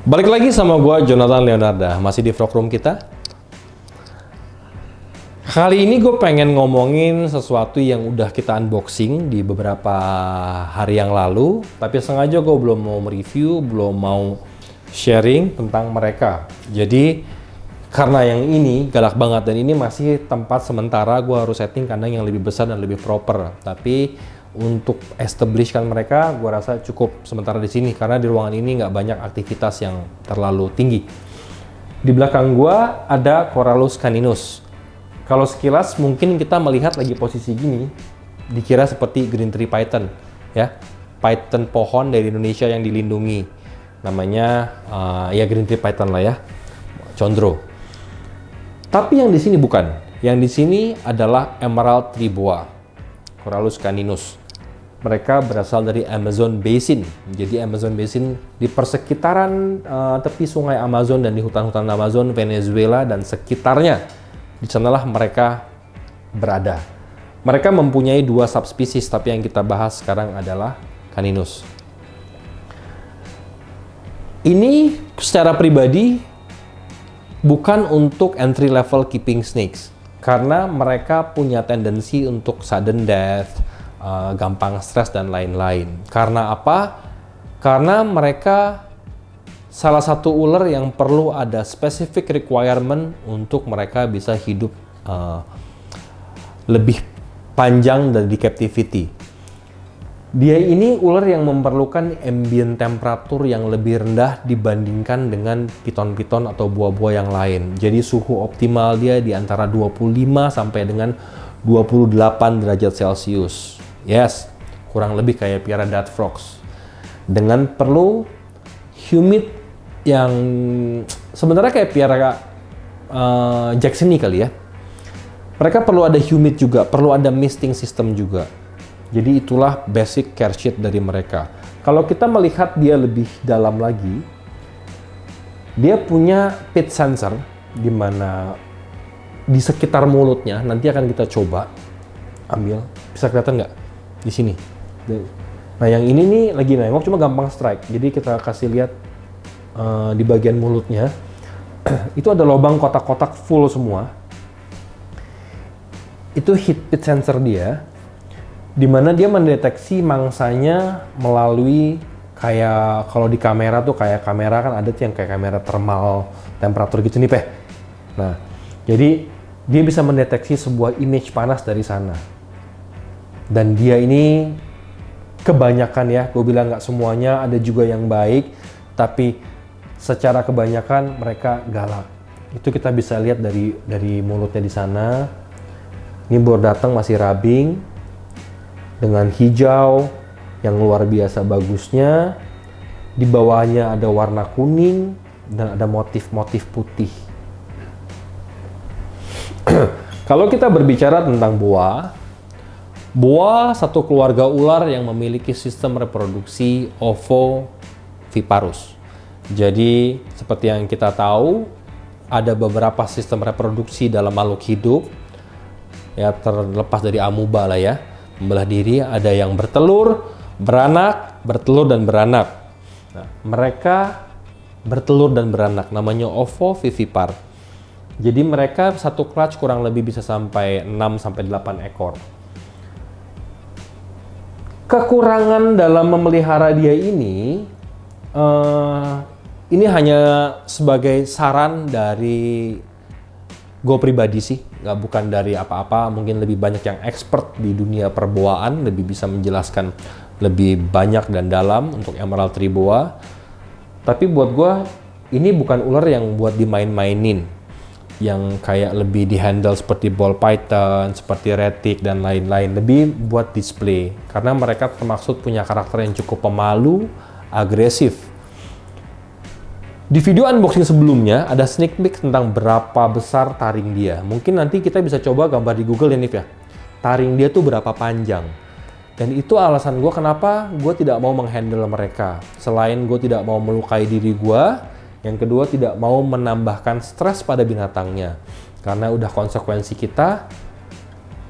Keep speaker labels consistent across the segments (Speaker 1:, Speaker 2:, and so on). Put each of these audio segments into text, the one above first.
Speaker 1: Balik lagi sama gua Jonathan Leonarda, masih di Frog Room kita. Kali ini gue pengen ngomongin sesuatu yang udah kita unboxing di beberapa hari yang lalu, tapi sengaja gue belum mau mereview, belum mau sharing tentang mereka. Jadi karena yang ini galak banget dan ini masih tempat sementara, gue harus setting kandang yang lebih besar dan lebih proper. Tapi untuk establishkan mereka, gue rasa cukup sementara di sini karena di ruangan ini nggak banyak aktivitas yang terlalu tinggi. Di belakang gue ada Corallus caninus. Kalau sekilas mungkin kita melihat lagi posisi gini, dikira seperti green tree python, ya, python pohon dari Indonesia yang dilindungi, namanya ya green tree python lah ya, condro. Tapi yang di sini bukan, yang di sini adalah emerald tree boa, Corallus caninus. Mereka berasal dari Amazon Basin. Jadi Amazon Basin di persekitaran tepi sungai Amazon dan di hutan-hutan Amazon, Venezuela dan sekitarnya. Di sanalah mereka berada. Mereka mempunyai dua subspesies, tapi yang kita bahas sekarang adalah caninus. Ini secara pribadi bukan untuk entry level keeping snakes, karena mereka punya tendensi untuk sudden death, gampang stres dan lain-lain. Karena apa? Karena mereka salah satu ular yang perlu ada specific requirement untuk mereka bisa hidup lebih panjang dari captivity. Dia ini ular yang memerlukan ambient temperatur yang lebih rendah dibandingkan dengan piton-piton atau buah-buah yang lain. Jadi suhu optimal dia di antara 25 sampai dengan 28 derajat Celcius. Yes, kurang lebih kayak piara dart frogs. Dengan perlu humid yang sebenarnya kayak piara Jacksoni kali ya. Mereka perlu ada humid juga, perlu ada misting system juga. Jadi itulah basic care sheet dari mereka. Kalau kita melihat dia lebih dalam lagi, dia punya pit sensor di mana di sekitar mulutnya, nanti akan kita coba ambil. Bisa kelihatan nggak? Di sini. Nah yang ini nih lagi nengok cuma gampang strike. Jadi kita kasih lihat di bagian mulutnya itu ada lubang kotak-kotak full semua. Itu heat pit sensor dia, di mana dia mendeteksi mangsanya melalui kayak kalau di kamera tuh kayak kamera kan ada tuh yang kayak kamera thermal temperatur gitu nih Nah jadi dia bisa mendeteksi sebuah image panas dari sana. Dan dia ini kebanyakan ya, gue bilang nggak semuanya, ada juga yang baik, tapi secara kebanyakan mereka galak. Itu kita bisa lihat dari mulutnya di sana. Ini baru datang masih rubbing dengan hijau yang luar biasa bagusnya. Di bawahnya ada warna kuning dan ada motif-motif putih. Kalau kita berbicara tentang boa satu keluarga ular yang memiliki sistem reproduksi ovoviparous. Jadi seperti yang kita tahu, ada beberapa sistem reproduksi dalam makhluk hidup, ya terlepas dari amuba lah ya, membelah diri, ada yang bertelur, beranak, bertelur dan beranak. Nah, mereka bertelur dan beranak, namanya ovovivipar. Jadi mereka satu clutch kurang lebih bisa sampai 6-8 ekor. Kekurangan dalam memelihara dia ini hanya sebagai saran dari gue pribadi sih, bukan dari apa-apa. Mungkin lebih banyak yang expert di dunia perboaan, lebih bisa menjelaskan lebih banyak dan dalam untuk emerald tree boa. Tapi buat gue, ini bukan ular yang buat dimain-mainin, yang kayak lebih di-handle seperti ball python, seperti retic dan lain-lain. Lebih buat display, karena mereka termaksud punya karakter yang cukup pemalu, agresif. Di video unboxing sebelumnya ada sneak peek tentang berapa besar taring dia. Mungkin nanti kita bisa coba gambar di Google ya Nif ya. Taring dia tuh berapa panjang. Dan itu alasan gue kenapa gue tidak mau menghandle mereka. Selain gue tidak mau melukai diri gue, yang kedua tidak mau menambahkan stres pada binatangnya. Karena udah konsekuensi kita,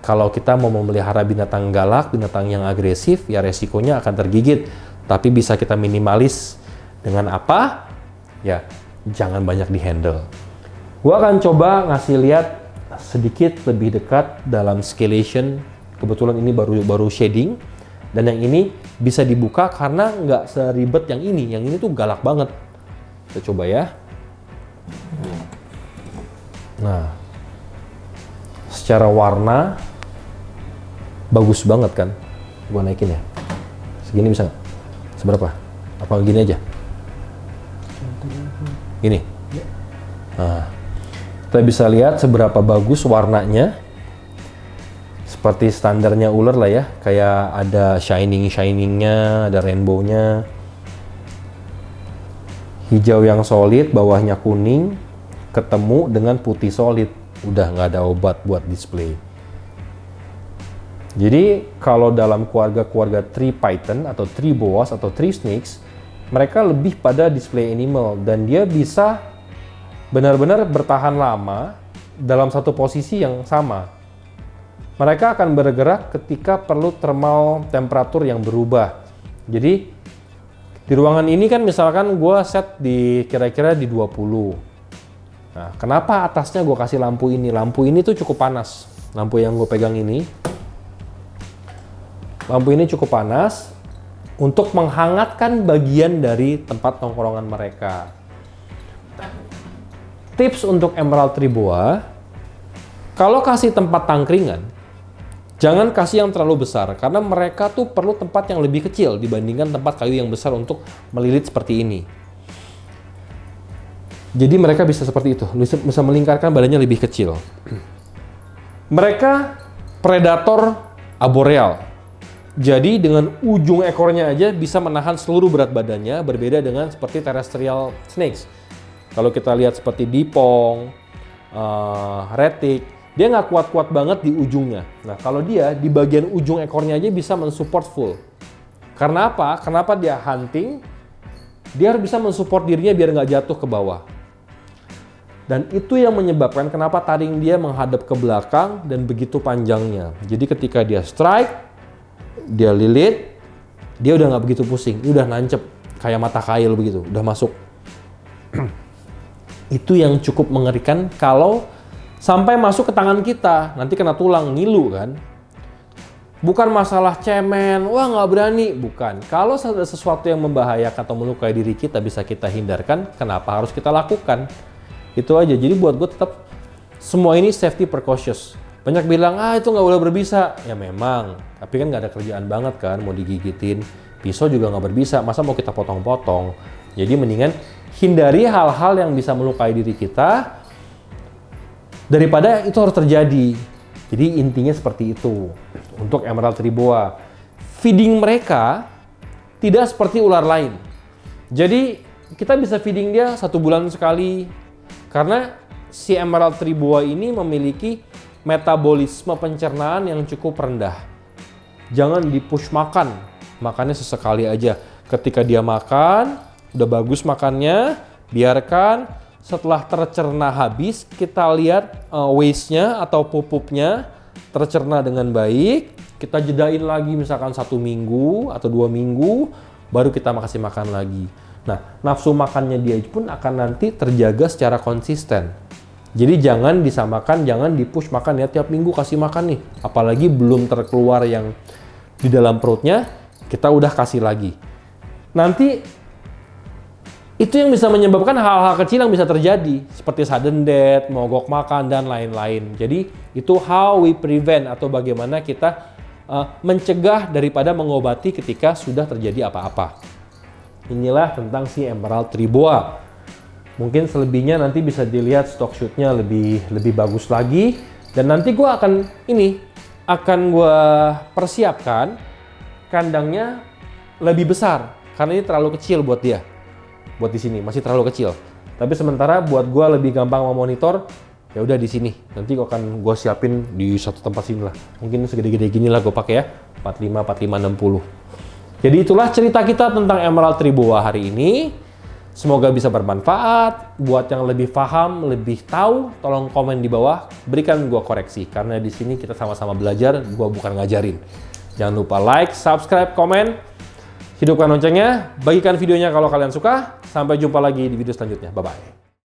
Speaker 1: kalau kita mau memelihara binatang galak, binatang yang agresif, ya resikonya akan tergigit. Tapi bisa kita minimalis dengan apa? ya jangan banyak di handle. Gua akan coba ngasih lihat sedikit lebih dekat dalam scalation. Kebetulan ini baru shading, dan yang ini bisa dibuka karena nggak seribet yang ini. Yang ini tuh galak banget. Kita coba ya. Nah, secara warna bagus banget kan? Gua naikin ya. Segini bisa nggak? Seberapa? Apa gini aja? Gini. Nah, kita bisa lihat seberapa bagus warnanya. Seperti standarnya ular lah ya. Kayak ada shining-shiningnya, ada rainbow-nya. Hijau yang solid, bawahnya kuning, ketemu dengan putih solid. Udah nggak ada obat buat display. Jadi kalau dalam keluarga-keluarga tree python atau tree boas atau tree snakes, mereka lebih pada display animal dan dia bisa benar-benar bertahan lama dalam satu posisi yang sama. Mereka akan bergerak ketika perlu thermal temperatur yang berubah. Jadi di ruangan ini kan misalkan gue set di kira-kira di 20. Nah, kenapa atasnya gue kasih lampu ini? Lampu ini tuh cukup panas. Lampu yang gue pegang ini. Lampu ini cukup panas untuk menghangatkan bagian dari tempat tongkrongan mereka. Tips untuk emerald tree boa, kalau kasih tempat tangkringan, jangan kasih yang terlalu besar karena mereka tuh perlu tempat yang lebih kecil dibandingkan tempat kayu yang besar untuk melilit seperti ini. Jadi mereka bisa seperti itu, bisa melingkarkan badannya lebih kecil. Mereka predator arboreal. Jadi dengan ujung ekornya aja bisa menahan seluruh berat badannya, berbeda dengan seperti terrestrial snakes. Kalau kita lihat seperti dipong, retic, dia nggak kuat-kuat banget di ujungnya. Nah kalau dia di bagian ujung ekornya aja bisa mensupport full. Karena apa? Kenapa dia hunting? Dia harus bisa mensupport dirinya biar nggak jatuh ke bawah. Dan itu yang menyebabkan kenapa taring dia menghadap ke belakang dan begitu panjangnya. Jadi ketika dia strike, dia lilit, dia udah nggak begitu pusing, dia udah nancep kayak mata kail begitu, udah masuk. Itu yang cukup mengerikan kalau sampai masuk ke tangan kita, nanti kena tulang, ngilu kan. Bukan masalah cemen, wah nggak berani, bukan. Kalau ada sesuatu yang membahayakan atau melukai diri kita bisa kita hindarkan, kenapa harus kita lakukan? Itu aja, jadi buat gue tetap semua ini safety precautious. Banyak bilang, itu nggak boleh berbisa. Ya memang, tapi kan nggak ada kerjaan banget kan, mau digigitin. Pisau juga nggak berbisa, masa mau kita potong-potong. Jadi mendingan hindari hal-hal yang bisa melukai diri kita, daripada itu harus terjadi. Jadi intinya seperti itu. Untuk emerald tree boa, feeding mereka tidak seperti ular lain. Jadi kita bisa feeding dia 1 bulan sekali, karena si emerald tree boa ini memiliki metabolisme pencernaan yang cukup rendah. Jangan di-push makan, makannya sesekali aja. Ketika dia makan, udah bagus makannya, biarkan setelah tercerna habis, kita lihat waste-nya atau pupuknya tercerna dengan baik. Kita jedain lagi misalkan 1 minggu atau 2 minggu, baru kita kasih makan lagi. Nah, nafsu makannya dia pun akan nanti terjaga secara konsisten. Jadi jangan disamakan, jangan di-push makan ya, tiap minggu kasih makan nih. Apalagi belum terkeluar yang di dalam perutnya, kita udah kasih lagi. Nanti itu yang bisa menyebabkan hal-hal kecil yang bisa terjadi. Seperti sudden death, mogok makan, dan lain-lain. Jadi itu how we prevent atau bagaimana kita mencegah daripada mengobati ketika sudah terjadi apa-apa. Inilah tentang si emerald tree boa. Mungkin selebihnya nanti bisa dilihat stock shootnya lebih bagus lagi. Dan nanti gue akan gue persiapkan kandangnya lebih besar karena ini terlalu kecil buat dia. Buat di sini masih terlalu kecil. Tapi sementara buat gue lebih gampang memonitor, ya udah di sini. Nanti gue akan siapin di satu tempat sini lah. Mungkin segede-gede gini lah gue pakai ya. 45, 45, 60. Jadi itulah cerita kita tentang emerald tree boa hari ini. Semoga bisa bermanfaat. Buat yang lebih paham, lebih tahu, tolong komen di bawah. Berikan gue koreksi. Karena di sini kita sama-sama belajar, gue bukan ngajarin. Jangan lupa like, subscribe, komen. hidupkan loncengnya, bagikan videonya kalau kalian suka. Sampai jumpa lagi di video selanjutnya. Bye-bye.